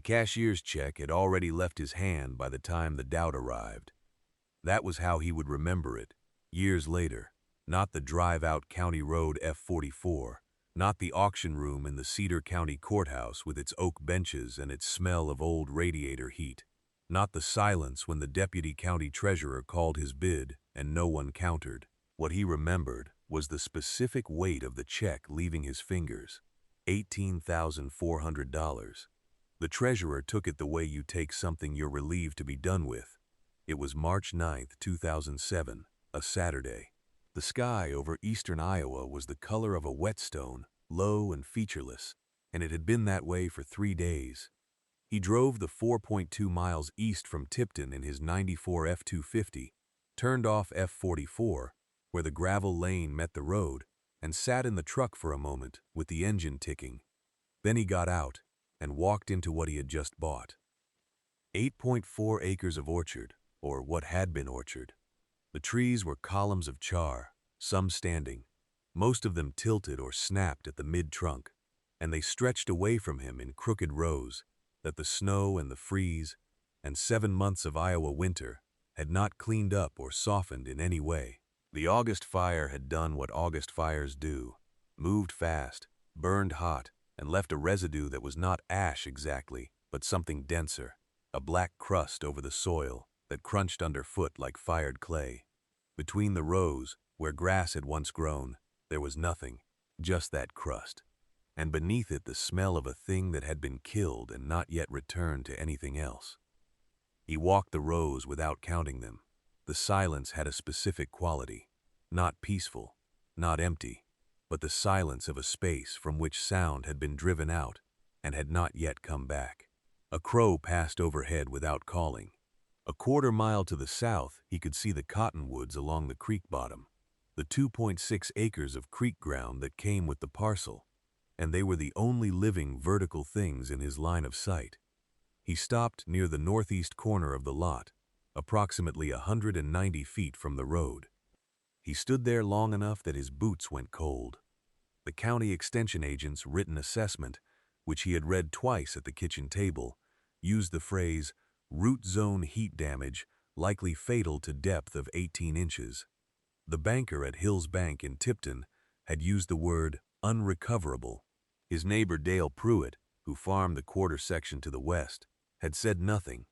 cashier's check had already left his hand by the time the doubt arrived. That was how he would remember it, years later. Not the drive-out County Road F-44, not the auction room in the Cedar County Courthouse with its oak benches and its smell of old radiator heat. Not the silence when the deputy county treasurer called his bid and no one countered. What he remembered was the specific weight of the check leaving his fingers, $18,400. The treasurer took it the way you take something you're relieved to be done with. It was March 9, 2007, a Saturday. The sky over eastern Iowa was the color of a whetstone, low and featureless, and it had been that way for 3 days. He drove the 4.2 miles east from Tipton in his '94 F-250, turned off F-44, where the gravel lane met the road, and sat in the truck for a moment with the engine ticking. Then he got out and walked into what he had just bought. 8.4 acres of orchard, or what had been orchard. The trees were columns of char, some standing, most of them tilted or snapped at the mid-trunk, and they stretched away from him in crooked rows that the snow and the freeze and 7 months of Iowa winter had not cleaned up or softened in any way. The August fire had done what August fires do, moved fast, burned hot, and left a residue that was not ash exactly, but something denser, a black crust over the soil that crunched underfoot like fired clay. Between the rows, where grass had once grown, there was nothing, just that crust, and beneath it the smell of a thing that had been killed and not yet returned to anything else. He walked the rows without counting them. The silence had a specific quality, not peaceful, not empty, but the silence of a space from which sound had been driven out and had not yet come back. A crow passed overhead without calling. A quarter-mile to the south, he could see the cottonwoods along the creek bottom, the 2.6 acres of creek ground that came with the parcel, and they were the only living vertical things in his line of sight. He stopped near the northeast corner of the lot, approximately 190 feet from the road. He stood there long enough that his boots went cold. The county extension agent's written assessment, which he had read twice at the kitchen table, used the phrase, root zone heat damage, likely fatal to depth of 18 inches. The banker at Hills Bank in Tipton had used the word unrecoverable. His neighbor Dale Pruitt, who farmed the quarter section to the west, had said nothing,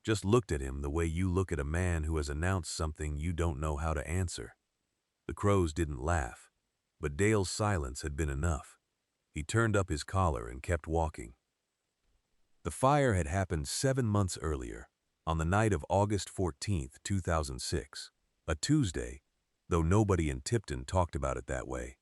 just looked at him the way you look at a man who has announced something you don't know how to answer. The crows didn't laugh, but Dale's silence had been enough. He turned up his collar and kept walking. The fire had happened 7 months earlier, on the night of August 14, 2006, a Tuesday, though nobody in Tipton talked about it that way.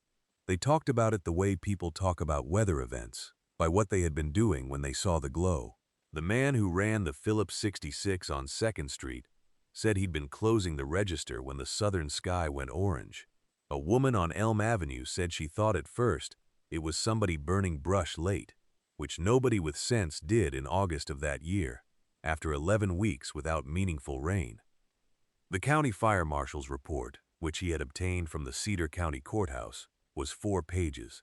They talked about it the way people talk about weather events, by what they had been doing when they saw the glow. The man who ran the Phillips 66 on 2nd Street said he'd been closing the register when the southern sky went orange. A woman on Elm Avenue said she thought at first it was somebody burning brush late, which nobody with sense did in August of that year, after 11 weeks without meaningful rain. The county fire marshal's report, which he had obtained from the Cedar County Courthouse, was 4 pages.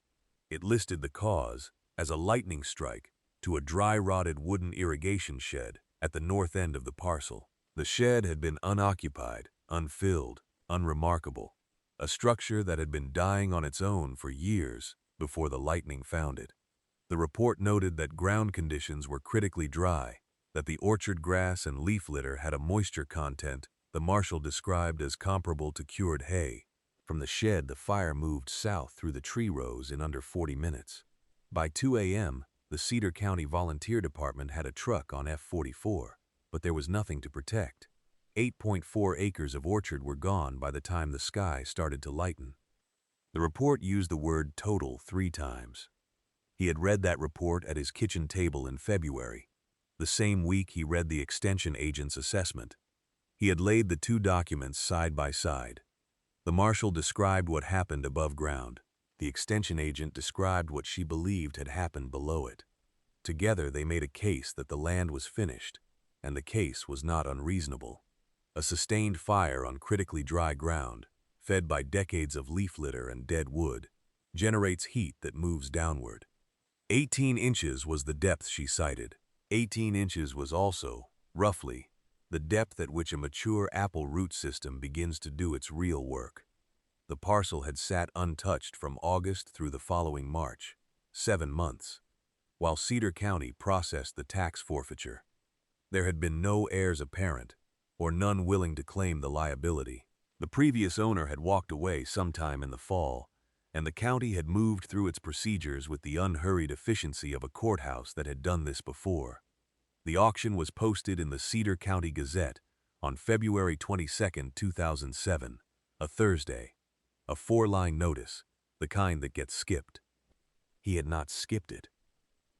It listed the cause as a lightning strike to a dry-rotted wooden irrigation shed at the north end of the parcel. The shed had been unoccupied, unfilled, unremarkable, a structure that had been dying on its own for years before the lightning found it. The report noted that ground conditions were critically dry, that the orchard grass and leaf litter had a moisture content the marshal described as comparable to cured hay. From the shed, the fire moved south through the tree rows in under 40 minutes. By 2 a.m., the Cedar County Volunteer Department had a truck on F-44, but there was nothing to protect. 8.4 acres of orchard were gone by the time the sky started to lighten. The report used the word total 3 times. He had read that report at his kitchen table in February. The same week he read the extension agent's assessment. He had laid the 2 documents side by side. The marshal described what happened above ground. The extension agent described what she believed had happened below it. Together they made a case that the land was finished, and the case was not unreasonable. A sustained fire on critically dry ground, fed by decades of leaf litter and dead wood, generates heat that moves downward. 18 inches was the depth she cited. 18 inches was also, roughly, the depth at which a mature apple root system begins to do its real work. The parcel had sat untouched from August through the following March, 7 months, while Cedar County processed the tax forfeiture. There had been no heirs apparent, or none willing to claim the liability. The previous owner had walked away sometime in the fall, and the county had moved through its procedures with the unhurried efficiency of a courthouse that had done this before. The auction was posted in the Cedar County Gazette on February 22, 2007, a Thursday. A 4-line notice, the kind that gets skipped. He had not skipped it.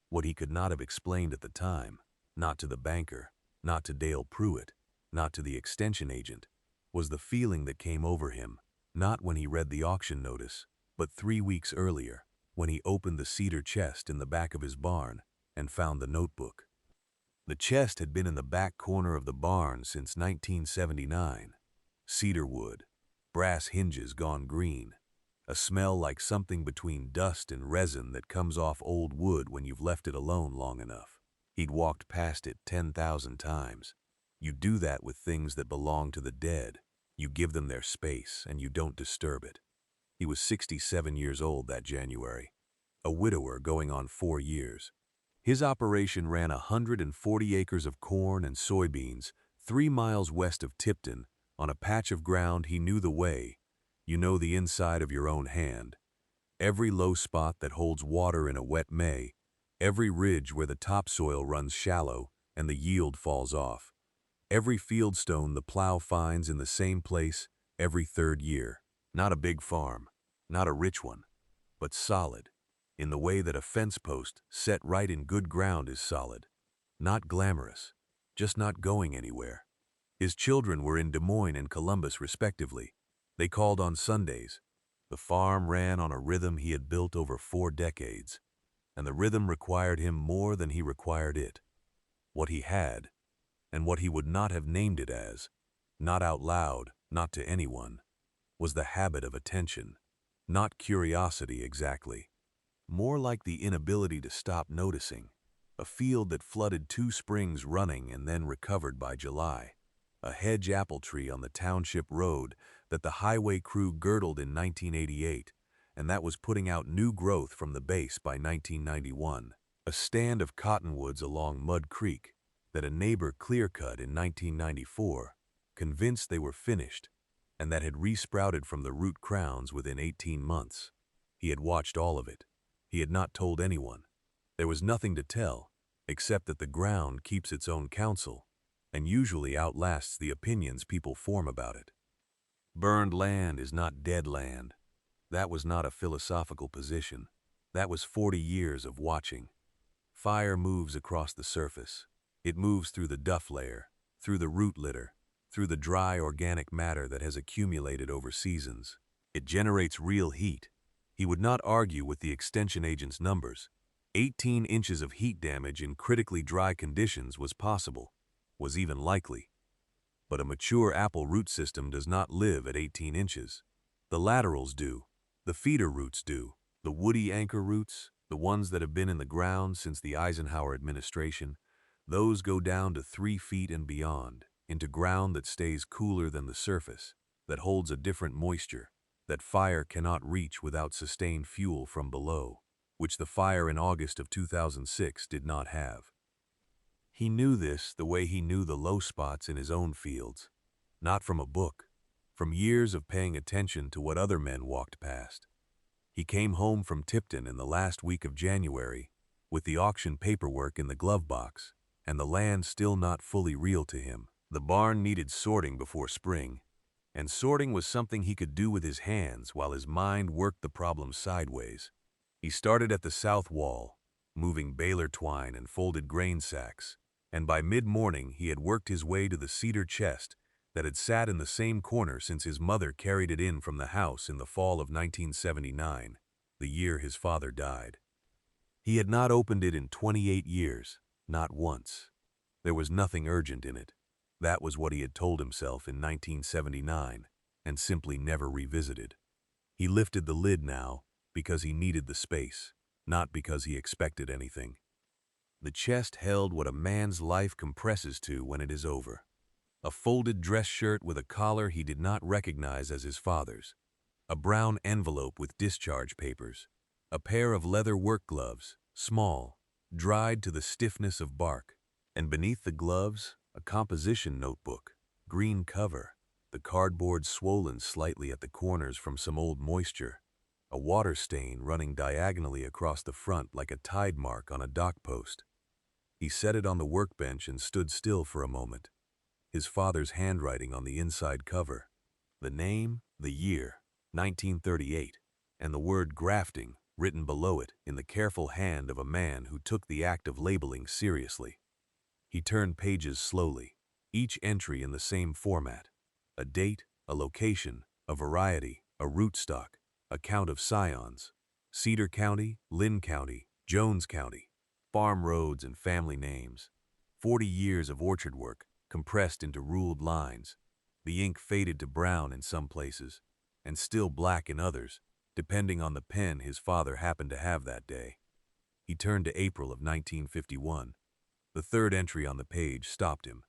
What he could not have explained at the time, not to the banker, not to Dale Pruitt, not to the extension agent, was the feeling that came over him, not when he read the auction notice, but 3 weeks earlier, when he opened the cedar chest in the back of his barn and found the notebook. The chest had been in the back corner of the barn since 1979. Cedar wood, brass hinges gone green, a smell like something between dust and resin that comes off old wood when you've left it alone long enough. He'd walked past it 10,000 times. You do that with things that belong to the dead. You give them their space and you don't disturb it. He was 67 years old that January, a widower going on 4 years. His operation ran 140 acres of corn and soybeans 3 miles west of Tipton on a patch of ground he knew the way. You know the inside of your own hand. Every low spot that holds water in a wet May, every ridge where the topsoil runs shallow and the yield falls off, every fieldstone the plow finds in the same place every 3rd year. Not a big farm, not a rich one, but solid, in the way that a fence post set right in good ground is solid. Not glamorous, just not going anywhere. His children were in Des Moines and Columbus respectively. They called on Sundays. The farm ran on a rhythm he had built over 4 decades, and the rhythm required him more than he required it. What he had, and what he would not have named it as, not out loud, not to anyone, was the habit of attention, not curiosity exactly, more like the inability to stop noticing, a field that flooded 2 springs running and then recovered by July, a hedge apple tree on the township road that the highway crew girdled in 1988, and that was putting out new growth from the base by 1991, a stand of cottonwoods along Mud Creek that a neighbor clear-cut in 1994, convinced they were finished, and that had resprouted from the root crowns within 18 months. He had watched all of it. He had not told anyone. There was nothing to tell, except that the ground keeps its own counsel, and usually outlasts the opinions people form about it. Burned land is not dead land. That was not a philosophical position. That was 40 years of watching. Fire moves across the surface. It moves through the duff layer, through the root litter, through the dry organic matter that has accumulated over seasons. It generates real heat. He would not argue with the extension agent's numbers. 18 inches of heat damage in critically dry conditions was possible, was even likely. But a mature apple root system does not live at 18 inches. The laterals do. The feeder roots do. The woody anchor roots, the ones that have been in the ground since the Eisenhower administration, those go down to 3 feet and beyond, into ground that stays cooler than the surface, that holds a different moisture, that fire cannot reach without sustained fuel from below, which the fire in August of 2006 did not have. He knew this the way he knew the low spots in his own fields, not from a book, from years of paying attention to what other men walked past. He came home from Tipton in the last week of January with the auction paperwork in the glove box and the land still not fully real to him. The barn needed sorting before spring, and sorting was something he could do with his hands while his mind worked the problem sideways. He started at the south wall, moving baler twine and folded grain sacks, and by mid-morning he had worked his way to the cedar chest that had sat in the same corner since his mother carried it in from the house in the fall of 1979, the year his father died. He had not opened it in 28 years, not once. There was nothing urgent in it. That was what he had told himself in 1979, and simply never revisited. He lifted the lid now because he needed the space, not because he expected anything. The chest held what a man's life compresses to when it is over. A folded dress shirt with a collar he did not recognize as his father's. A brown envelope with discharge papers. A pair of leather work gloves, small, dried to the stiffness of bark. And beneath the gloves, a composition notebook, green cover, the cardboard swollen slightly at the corners from some old moisture, a water stain running diagonally across the front like a tide mark on a dock post. He set it on the workbench and stood still for a moment, his father's handwriting on the inside cover. The name, the year, 1938, and the word grafting written below it in the careful hand of a man who took the act of labeling seriously. He turned pages slowly, each entry in the same format. A date, a location, a variety, a rootstock, a count of scions, Cedar County, Lynn County, Jones County, farm roads and family names. 40 years of orchard work, compressed into ruled lines. The ink faded to brown in some places, and still black in others, depending on the pen his father happened to have that day. He turned to April of 1951. The third entry on the page stopped him.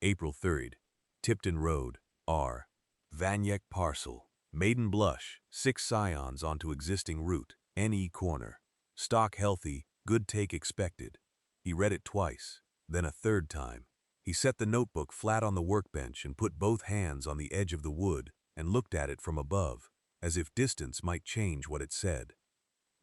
April 3rd, Tipton Road, R. Vanyek parcel. Maiden blush, 6 scions onto existing root, NE corner. Stock healthy, good take expected. He read it twice, then a third time. He set the notebook flat on the workbench and put both hands on the edge of the wood and looked at it from above, as if distance might change what it said.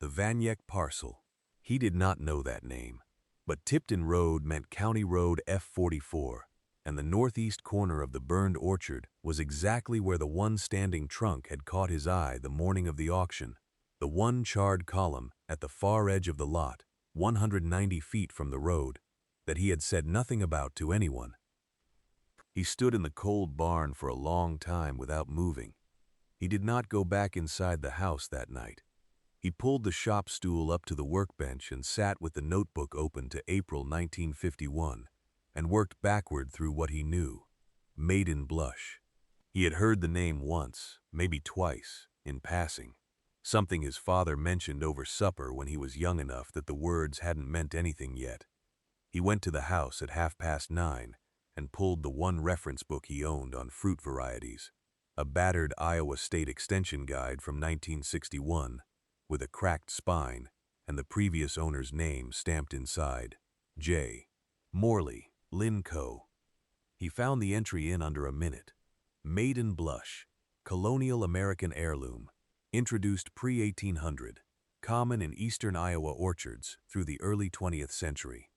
The Vanyek parcel. He did not know that name, but Tipton Road meant County Road F44, and the northeast corner of the burned orchard was exactly where the one standing trunk had caught his eye the morning of the auction, the one charred column at the far edge of the lot, 190 feet from the road, that he had said nothing about to anyone. He stood in the cold barn for a long time without moving. He did not go back inside the house that night. He pulled the shop stool up to the workbench and sat with the notebook open to April 1951 and worked backward through what he knew. Maiden blush. He had heard the name once, maybe twice, in passing. Something his father mentioned over supper when he was young enough that the words hadn't meant anything yet. He went to the house at 9:30 and pulled the one reference book he owned on fruit varieties, a battered Iowa State Extension guide from 1961, with a cracked spine and the previous owner's name stamped inside, J. Morley, Lynn Co. He found the entry in under a minute. Maiden blush, colonial American heirloom, introduced pre-1800, common in eastern Iowa orchards through the early 20th century.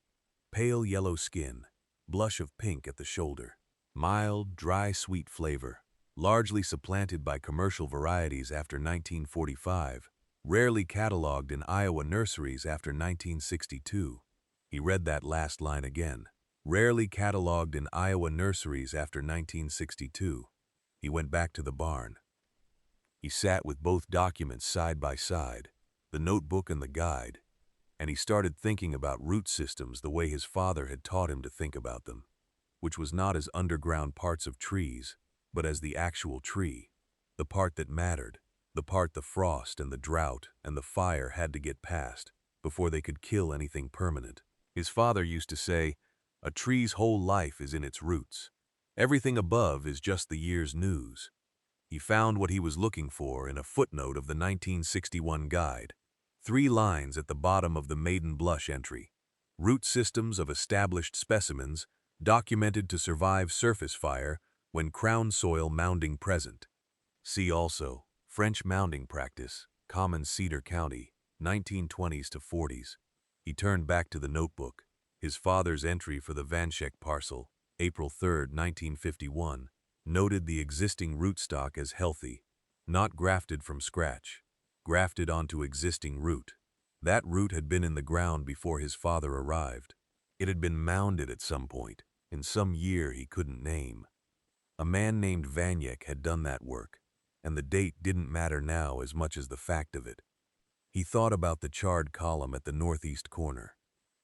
Pale yellow skin, blush of pink at the shoulder, mild, dry, sweet flavor, largely supplanted by commercial varieties after 1945, rarely cataloged in Iowa nurseries after 1962. He read that last line again. Rarely cataloged in Iowa nurseries after 1962. He went back to the barn. He sat with both documents side by side, the notebook and the guide, and he started thinking about root systems the way his father had taught him to think about them, which was not as underground parts of trees, but as the actual tree, the part that mattered, the part the frost and the drought and the fire had to get past before they could kill anything permanent. His father used to say, "A tree's whole life is in its roots. Everything above is just the year's news." He found what he was looking for in a footnote of the 1961 guide. 3 lines at the bottom of the Maiden blush entry. Root systems of established specimens documented to survive surface fire when crown soil mounding present. See also, French mounding practice, common Cedar County, 1920s to 40s. He turned back to the notebook. His father's entry for the Vanchek parcel, April 3, 1951, noted the existing rootstock as healthy, not grafted from scratch, grafted onto existing root. That root had been in the ground before his father arrived. It had been mounded at some point, in some year he couldn't name. A man named Vanyek had done that work, and the date didn't matter now as much as the fact of it. He thought about the charred column at the northeast corner.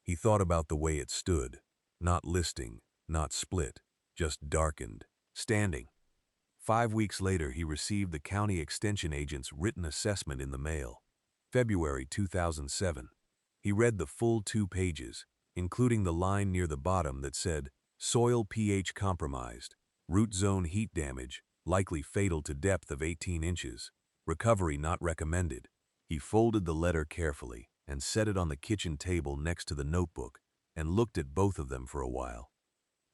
He thought about the way it stood, not listing, not split, just darkened, standing. 5 weeks later, he received the county extension agent's written assessment in the mail. February 2007. He read the full 2 pages, including the line near the bottom that said, "Soil pH compromised, root zone heat damage, likely fatal to depth of 18 inches, recovery not recommended." He folded the letter carefully and set it on the kitchen table next to the notebook and looked at both of them for a while.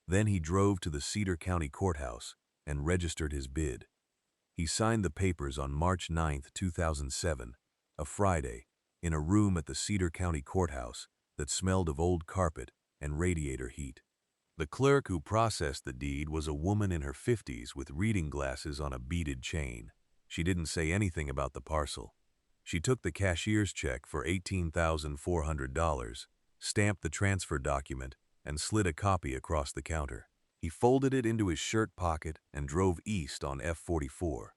Then he drove to the Cedar County Courthouse and registered his bid. He signed the papers on March 9, 2007, a Friday, in a room at the Cedar County Courthouse that smelled of old carpet and radiator heat. The clerk who processed the deed was a woman in her 50s with reading glasses on a beaded chain. She didn't say anything about the parcel. She took the cashier's check for $18,400, stamped the transfer document, and slid a copy across the counter. He folded it into his shirt pocket and drove east on F-44.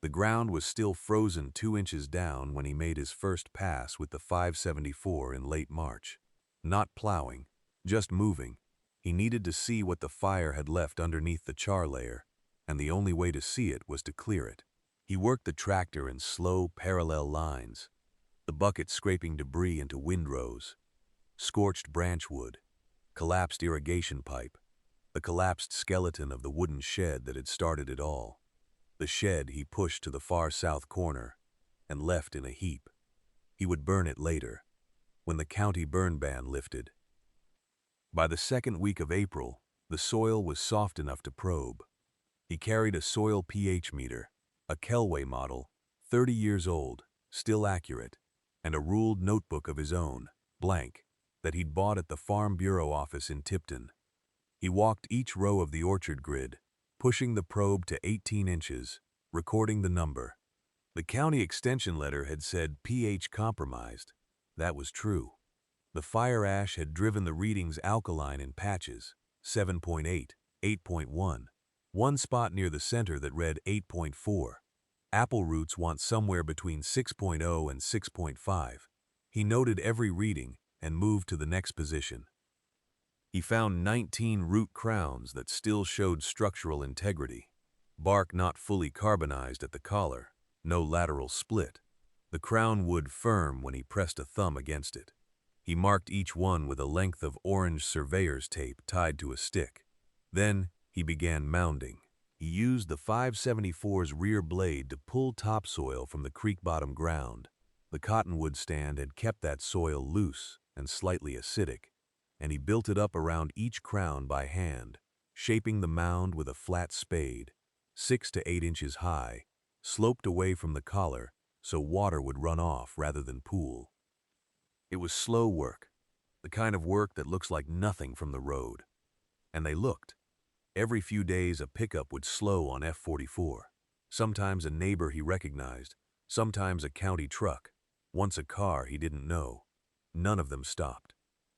The ground was still frozen 2 inches down when he made his first pass with the 574 in late March. Not plowing, just moving. He needed to see what the fire had left underneath the char layer, and the only way to see it was to clear it. He worked the tractor in slow, parallel lines, the bucket scraping debris into windrows, scorched branch wood, collapsed irrigation pipe, the collapsed skeleton of the wooden shed that had started it all. The shed he pushed to the far south corner and left in a heap. He would burn it later, when the county burn ban lifted. By the second week of April, the soil was soft enough to probe. He carried a soil pH meter, a Kelway model, 30 years old, still accurate, and a ruled notebook of his own, blank, that he'd bought at the Farm Bureau office in Tipton. He walked each row of the orchard grid, pushing the probe to 18 inches, recording the number. The county extension letter had said pH compromised. That was true. The fire ash had driven the readings alkaline in patches, 7.8, 8.1. One spot near the center that read 8.4. Apple roots want somewhere between 6.0 and 6.5. He noted every reading and moved to the next position. He found 19 root crowns that still showed structural integrity. Bark not fully carbonized at the collar, no lateral split. The crown wood firm when he pressed a thumb against it. He marked each one with a length of orange surveyor's tape tied to a stick. Then he began mounding. He used the 574's rear blade to pull topsoil from the creek bottom ground. The cottonwood stand had kept that soil loose and slightly acidic, and he built it up around each crown by hand, shaping the mound with a flat spade, 6 to 8 inches high, sloped away from the collar so water would run off rather than pool. It was slow work, the kind of work that looks like nothing from the road. And they looked. Every few days a pickup would slow on F-44. Sometimes a neighbor he recognized, sometimes a county truck, once a car he didn't know. None of them stopped.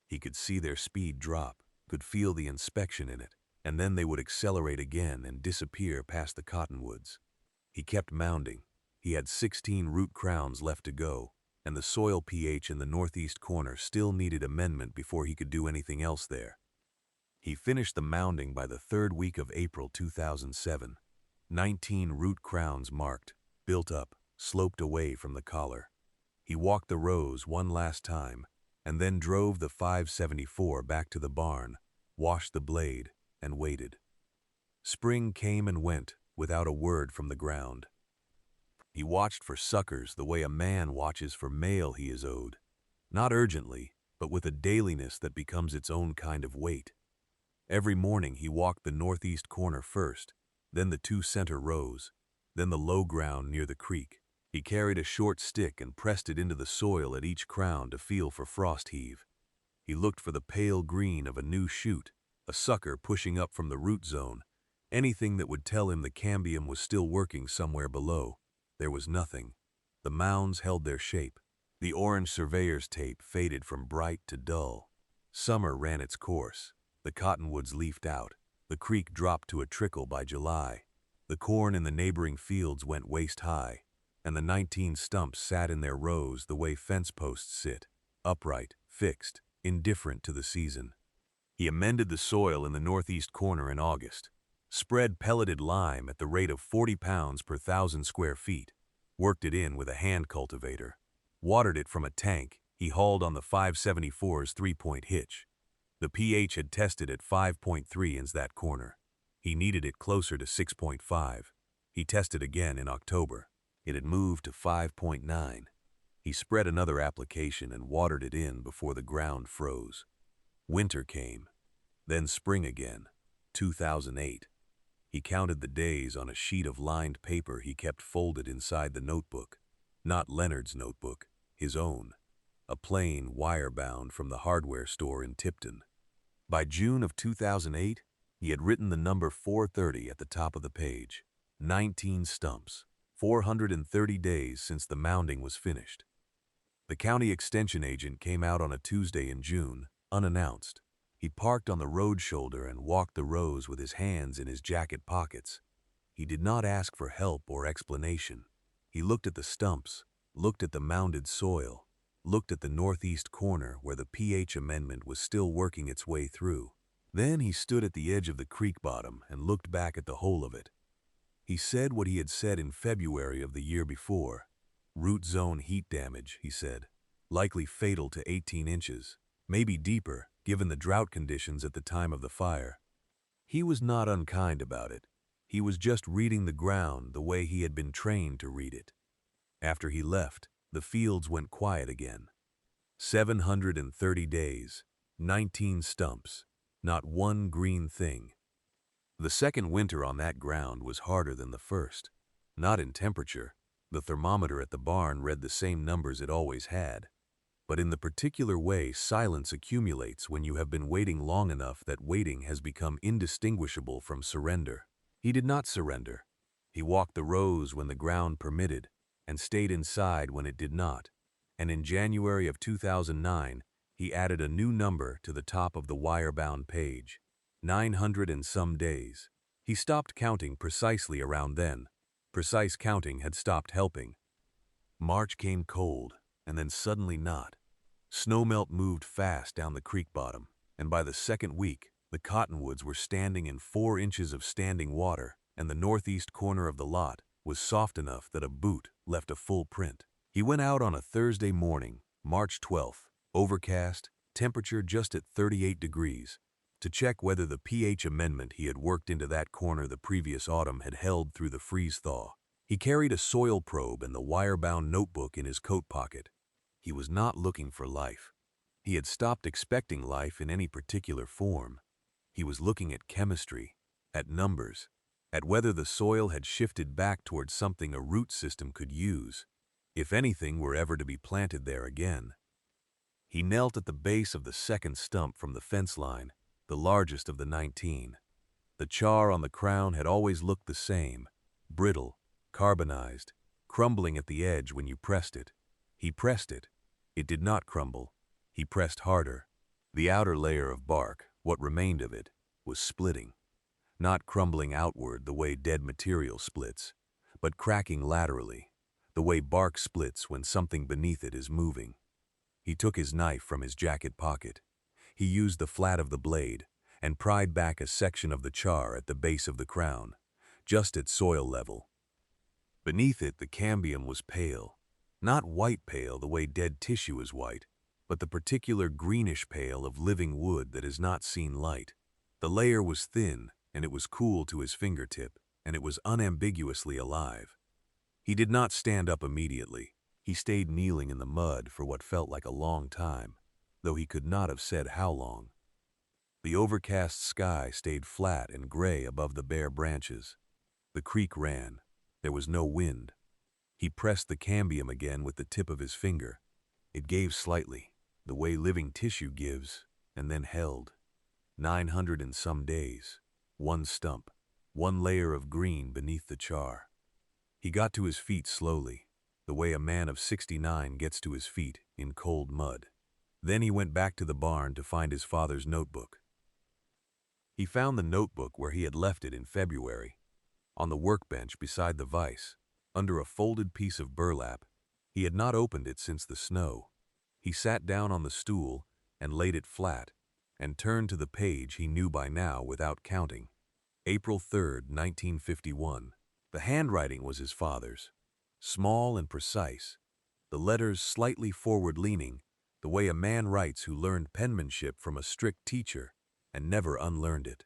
He could see their speed drop, could feel the inspection in it, and then they would accelerate again and disappear past the cottonwoods. He kept mounding. He had 16 root crowns left to go, and the soil pH in the northeast corner still needed amendment before he could do anything else there. He finished the mounding by the third week of April 2007. 19 root crowns marked, built up, sloped away from the collar. He walked the rows one last time, and then drove the 574 back to the barn, washed the blade, and waited. Spring came and went without a word from the ground. He watched for suckers the way a man watches for mail he is owed, not urgently, but with a dailiness that becomes its own kind of wait. Every morning he walked the northeast corner first, then the 2 center rows, then the low ground near the creek. He carried a short stick and pressed it into the soil at each crown to feel for frost heave. He looked for the pale green of a new shoot, a sucker pushing up from the root zone, anything that would tell him the cambium was still working somewhere below. There was nothing. The mounds held their shape. The orange surveyor's tape faded from bright to dull. Summer ran its course. The cottonwoods leafed out. The creek dropped to a trickle by July. The corn in the neighboring fields went waist high, and the 19 stumps sat in their rows the way fence posts sit, upright, fixed, indifferent to the season. He amended the soil in the northeast corner in August, spread pelleted lime at the rate of 40 pounds per 1,000 square feet, worked it in with a hand cultivator, watered it from a tank he hauled on the 574's 3-point hitch. The pH had tested at 5.3 in that corner. He needed it closer to 6.5. He tested again in October. It had moved to 5.9. He spread another application and watered it in before the ground froze. Winter came. Then spring again, 2008. He counted the days on a sheet of lined paper he kept folded inside the notebook. Not Leonard's notebook, his own. A plain, wire-bound from the hardware store in Tipton. By June of 2008, he had written the number 430 at the top of the page. 19 stumps. 430 days since the mounding was finished. The county extension agent came out on a Tuesday in June, unannounced. He parked on the road shoulder and walked the rows with his hands in his jacket pockets. He did not ask for help or explanation. He looked at the stumps, looked at the mounded soil, looked at the northeast corner where the pH amendment was still working its way through. Then he stood at the edge of the creek bottom and looked back at the whole of it. He said what he had said in February of the year before. Root zone heat damage, he said, likely fatal to 18 inches, maybe deeper, given the drought conditions at the time of the fire. He was not unkind about it. He was just reading the ground the way he had been trained to read it. After he left, the fields went quiet again. 730 days, 19 stumps, not one green thing. The second winter on that ground was harder than the first. Not in temperature. The thermometer at the barn read the same numbers it always had. But in the particular way silence accumulates when you have been waiting long enough that waiting has become indistinguishable from surrender. He did not surrender. He walked the rows when the ground permitted, and stayed inside when it did not. And in January of 2009, he added a new number to the top of the wire-bound page. 900 and some days. He stopped counting precisely around then. Precise counting had stopped helping. March came cold, and then suddenly not. Snowmelt moved fast down the creek bottom, and by the second week, the cottonwoods were standing in 4 inches of standing water, and the northeast corner of the lot was soft enough that a boot left a full print. He went out on a Thursday morning, March 12th, overcast, temperature just at 38 degrees, to check whether the pH amendment he had worked into that corner the previous autumn had held through the freeze-thaw. He carried a soil probe and the wire-bound notebook in his coat pocket. He was not looking for life. He had stopped expecting life in any particular form. He was looking at chemistry, at numbers, at whether the soil had shifted back towards something a root system could use, if anything were ever to be planted there again. He knelt at the base of the second stump from the fence line, the largest of the 19. The char on the crown had always looked the same, brittle, carbonized, crumbling at the edge when you pressed it. He pressed it. It did not crumble. He pressed harder. The outer layer of bark, what remained of it, was splitting. Not crumbling outward the way dead material splits, but cracking laterally, the way bark splits when something beneath it is moving. He took his knife from his jacket pocket. He used the flat of the blade and pried back a section of the char at the base of the crown, just at soil level. Beneath it, the cambium was pale, not white pale the way dead tissue is white, but the particular greenish pale of living wood that has not seen light. The layer was thin, and it was cool to his fingertip, and it was unambiguously alive. He did not stand up immediately. He stayed kneeling in the mud for what felt like a long time, though he could not have said how long. The overcast sky stayed flat and gray above the bare branches. The creek ran. There was no wind. He pressed the cambium again with the tip of his finger. It gave slightly, the way living tissue gives, and then held. 900 and some days. One stump, one layer of green beneath the char. He got to his feet slowly, the way a man of 69 gets to his feet in cold mud. Then he went back to the barn to find his father's notebook. He found the notebook where he had left it in February, on the workbench beside the vise, under a folded piece of burlap. He had not opened it since the snow. He sat down on the stool and laid it flat, and turned to the page he knew by now without counting. April 3rd, 1951. The handwriting was his father's, small and precise, the letters slightly forward-leaning, the way a man writes who learned penmanship from a strict teacher and never unlearned it.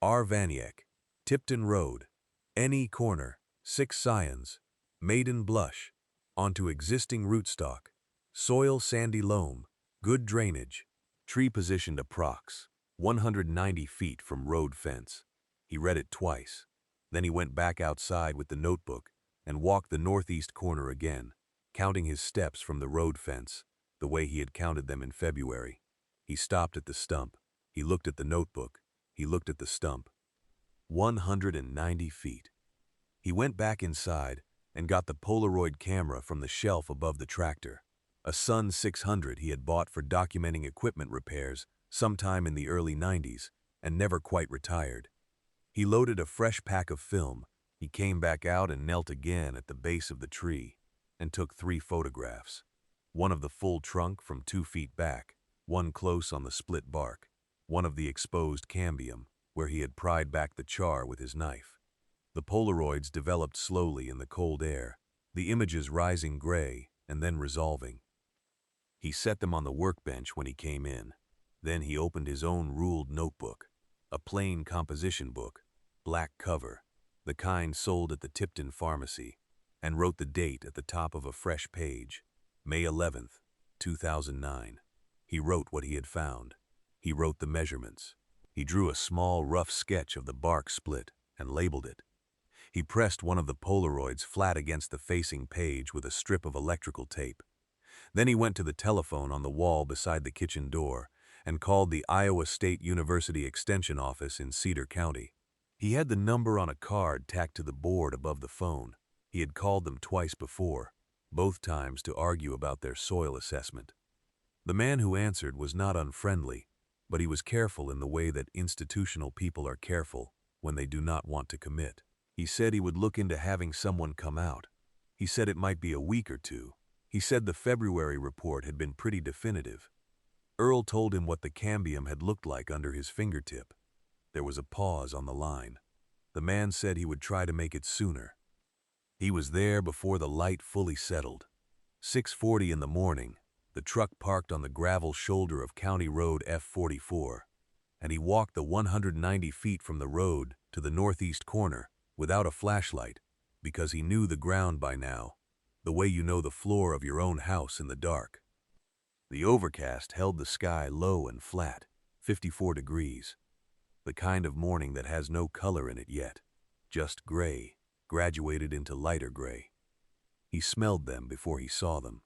R. Vaniek, Tipton Road, N.E. Corner, 6 Scions, Maiden Blush, onto existing rootstock, soil sandy loam, good drainage, tree positioned approx. 190 feet from road fence. He read it twice. Then he went back outside with the notebook and walked the northeast corner again, counting his steps from the road fence, the way he had counted them in February. He stopped at the stump. He looked at the notebook. He looked at the stump. 190 feet. He went back inside and got the Polaroid camera from the shelf above the tractor, a Sun 600 he had bought for documenting equipment repairs sometime in the early 90s and never quite retired. He loaded a fresh pack of film. He came back out and knelt again at the base of the tree and took 3 photographs. One of the full trunk from 2 feet back, one close on the split bark, one of the exposed cambium, where he had pried back the char with his knife. The Polaroids developed slowly in the cold air, the images rising gray and then resolving. He set them on the workbench when he came in. Then he opened his own ruled notebook, a plain composition book, black cover, the kind sold at the Tipton pharmacy, and wrote the date at the top of a fresh page, May 11th, 2009. He wrote what he had found. He wrote the measurements. He drew a small, rough sketch of the bark split and labeled it. He pressed one of the Polaroids flat against the facing page with a strip of electrical tape. Then he went to the telephone on the wall beside the kitchen door and called the Iowa State University Extension office in Cedar County. He had the number on a card tacked to the board above the phone. He had called them twice before, both times to argue about their soil assessment. The man who answered was not unfriendly, but he was careful in the way that institutional people are careful when they do not want to commit. He said he would look into having someone come out. He said it might be a week or 2. He said the February report had been pretty definitive. Earl told him what the cambium had looked like under his fingertip. There was a pause on the line. The man said he would try to make it sooner. He was there before the light fully settled. 6:40 in the morning, the truck parked on the gravel shoulder of County Road F44, and he walked the 190 feet from the road to the northeast corner without a flashlight because he knew the ground by now, the way you know the floor of your own house in the dark. The overcast held the sky low and flat, 54 degrees. The kind of morning that has no color in it yet, just gray, graduated into lighter gray. He smelled them before he saw them.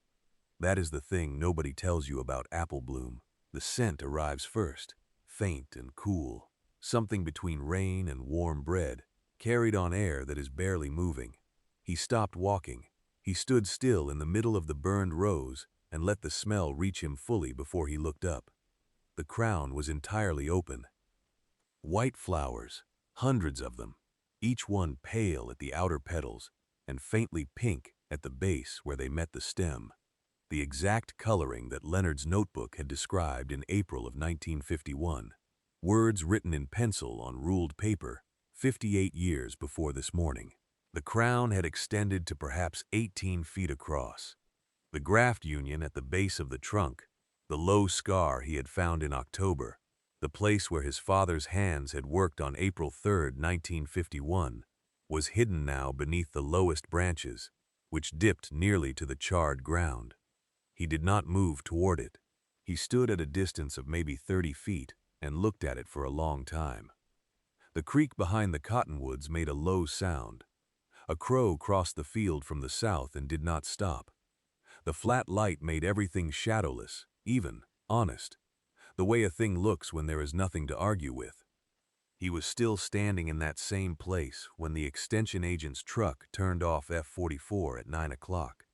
That is the thing nobody tells you about apple bloom. The scent arrives first, faint and cool, something between rain and warm bread, carried on air that is barely moving. He stopped walking. He stood still in the middle of the burned rows and let the smell reach him fully before he looked up. The crown was entirely open. White flowers, hundreds of them, each one pale at the outer petals and faintly pink at the base where they met the stem. The exact coloring that Leonard's notebook had described in April of 1951. Words written in pencil on ruled paper, 58 years before this morning. The crown had extended to perhaps 18 feet across. The graft union at the base of the trunk, the low scar he had found in October, the place where his father's hands had worked on April 3, 1951, was hidden now beneath the lowest branches, which dipped nearly to the charred ground. He did not move toward it. He stood at a distance of maybe 30 feet and looked at it for a long time. The creek behind the cottonwoods made a low sound. A crow crossed the field from the south and did not stop. The flat light made everything shadowless, even, honest, the way a thing looks when there is nothing to argue with. He was still standing in that same place when the extension agent's truck turned off F44 at 9 o'clock.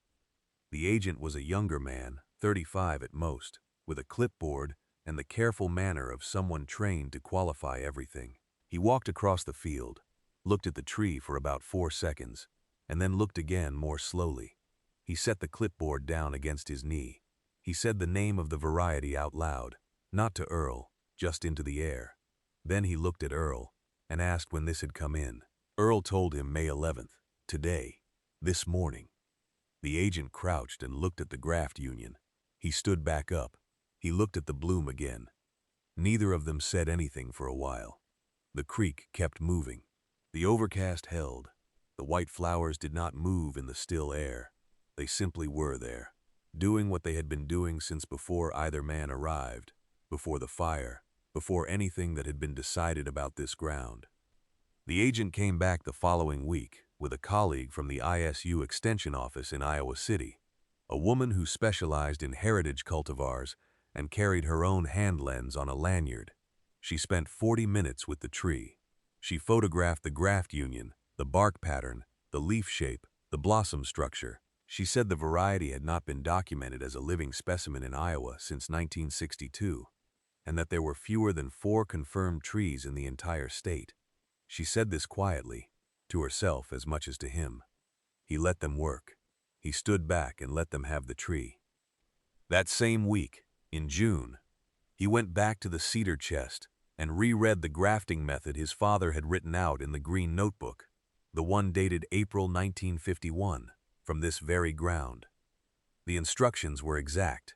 The agent was a younger man, 35 at most, with a clipboard and the careful manner of someone trained to qualify everything. He walked across the field, looked at the tree for about 4 seconds, and then looked again more slowly. He set the clipboard down against his knee. He said the name of the variety out loud, not to Earl, just into the air. Then he looked at Earl and asked when this had come in. Earl told him May 11th, today, this morning. The agent crouched and looked at the graft union. He stood back up, He looked at the bloom again. Neither of them said anything for a while. The creek kept moving. The overcast held. The white flowers did not move in the still air. They simply were there, doing what they had been doing since before either man arrived, before the fire, before anything that had been decided about this ground. The agent came back the following week with a colleague from the ISU Extension Office in Iowa City, a woman who specialized in heritage cultivars and carried her own hand lens on a lanyard. She spent 40 minutes with the tree. She photographed the graft union, the bark pattern, the leaf shape, the blossom structure. She said the variety had not been documented as a living specimen in Iowa since 1962, and that there were fewer than 4 confirmed trees in the entire state. She said this quietly, to herself as much as to him. He let them work. He stood back and let them have the tree. That same week, in June, he went back to the cedar chest and reread the grafting method his father had written out in the green notebook, the one dated April 1951, from this very ground. The instructions were exact.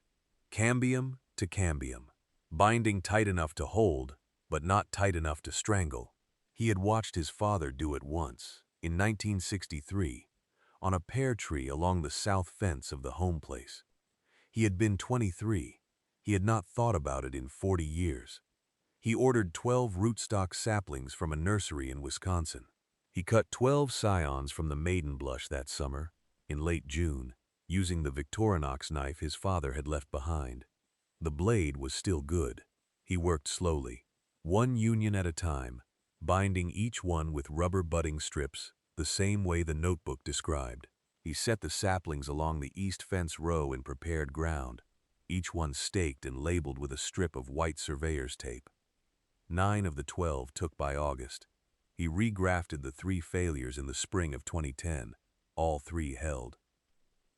Cambium to cambium, binding tight enough to hold, but not tight enough to strangle. He had watched his father do it once, in 1963, on a pear tree along the south fence of the home place. He had been 23. He had not thought about it in 40 years. He ordered 12 rootstock saplings from a nursery in Wisconsin. He cut 12 scions from the maiden blush that summer, in late June, using the Victorinox knife his father had left behind. The blade was still good. He worked slowly, one union at a time, binding each one with rubber budding strips, the same way the notebook described. He set the saplings along the east fence row in prepared ground, each one staked and labeled with a strip of white surveyor's tape. 9 of the 12 took by August. He regrafted the 3 failures in the spring of 2010. All 3 held.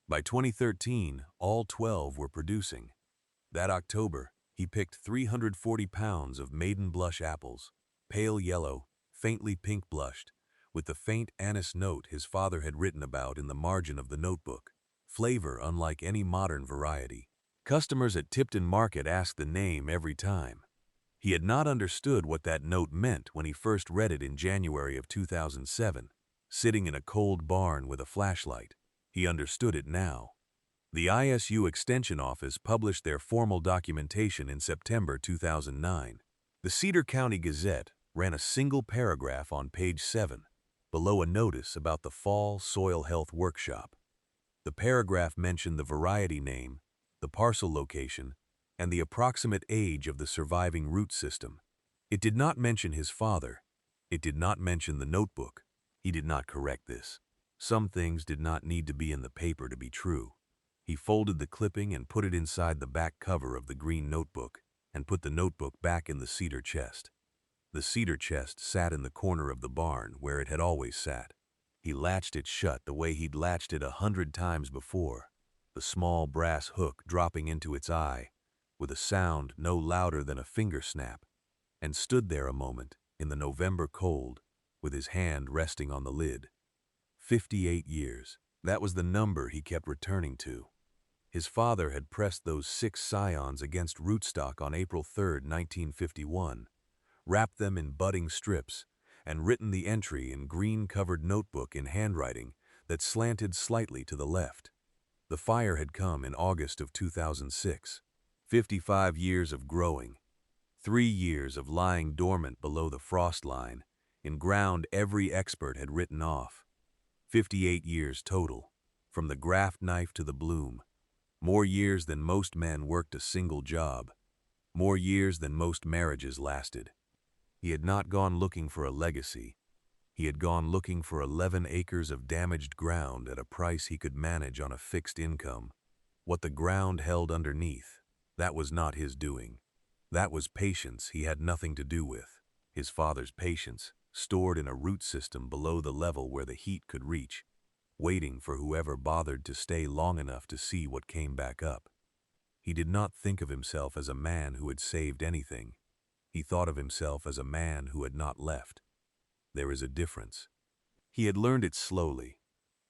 By 2013, all 12 were producing. That October, he picked 340 pounds of maiden blush apples, pale yellow, faintly pink blushed, with the faint anise note his father had written about in the margin of the notebook. Flavor unlike any modern variety. Customers at Tipton Market asked the name every time. He had not understood what that note meant when he first read it in January of 2007, sitting in a cold barn with a flashlight. He understood it now. The ISU Extension Office published their formal documentation in September 2009. The Cedar County Gazette ran a single paragraph on page 7, below a notice about the Fall Soil Health Workshop. The paragraph mentioned the variety name, the parcel location, and the approximate age of the surviving root system. It did not mention his father. It did not mention the notebook. He did not correct this. Some things did not need to be in the paper to be true. He folded the clipping and put it inside the back cover of the green notebook and put the notebook back in the cedar chest. The cedar chest sat in the corner of the barn where it had always sat. He latched it shut the way he'd latched it 100 times before, the small brass hook dropping into its eye, with a sound no louder than a finger snap, and stood there a moment in the November cold, with his hand resting on the lid. 58 years. That was the number he kept returning to. His father had pressed those 6 scions against rootstock on April 3, 1951, wrapped them in budding strips, and written the entry in green-covered notebook in handwriting that slanted slightly to the left. The fire had come in August of 2006. 55 years of growing, 3 years of lying dormant below the frost line, in ground every expert had written off. 58 years total, from the graft knife to the bloom. More years than most men worked a single job. More years than most marriages lasted. He had not gone looking for a legacy. He had gone looking for 11 acres of damaged ground at a price he could manage on a fixed income. What the ground held underneath, that was not his doing. That was patience he had nothing to do with. His father's patience, stored in a root system below the level where the heat could reach, waiting for whoever bothered to stay long enough to see what came back up. He did not think of himself as a man who had saved anything. He thought of himself as a man who had not left. There is a difference. He had learned it slowly,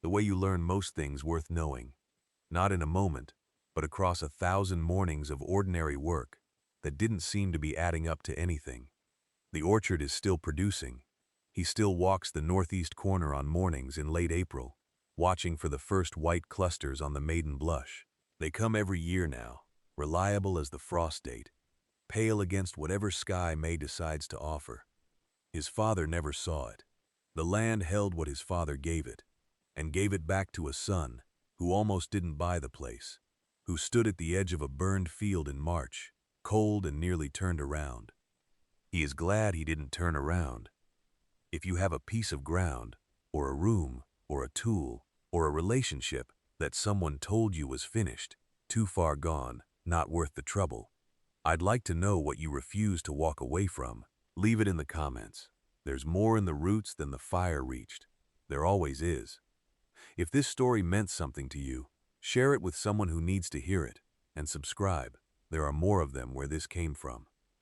the way you learn most things worth knowing. Not in a moment, but across 1,000 mornings of ordinary work that didn't seem to be adding up to anything. The orchard is still producing. He still walks the northeast corner on mornings in late April, watching for the first white clusters on the maiden blush. They come every year now, reliable as the frost date, pale against whatever sky May decides to offer. His father never saw it. The land held what his father gave it, and gave it back to a son who almost didn't buy the place, who stood at the edge of a burned field in March, cold and nearly turned around. He is glad he didn't turn around. If you have a piece of ground, or a room, or a tool, or a relationship that someone told you was finished, too far gone, not worth the trouble, I'd like to know what you refuse to walk away from. Leave it in the comments. There's more in the roots than the fire reached. There always is. If this story meant something to you, share it with someone who needs to hear it, and subscribe. There are more of them where this came from.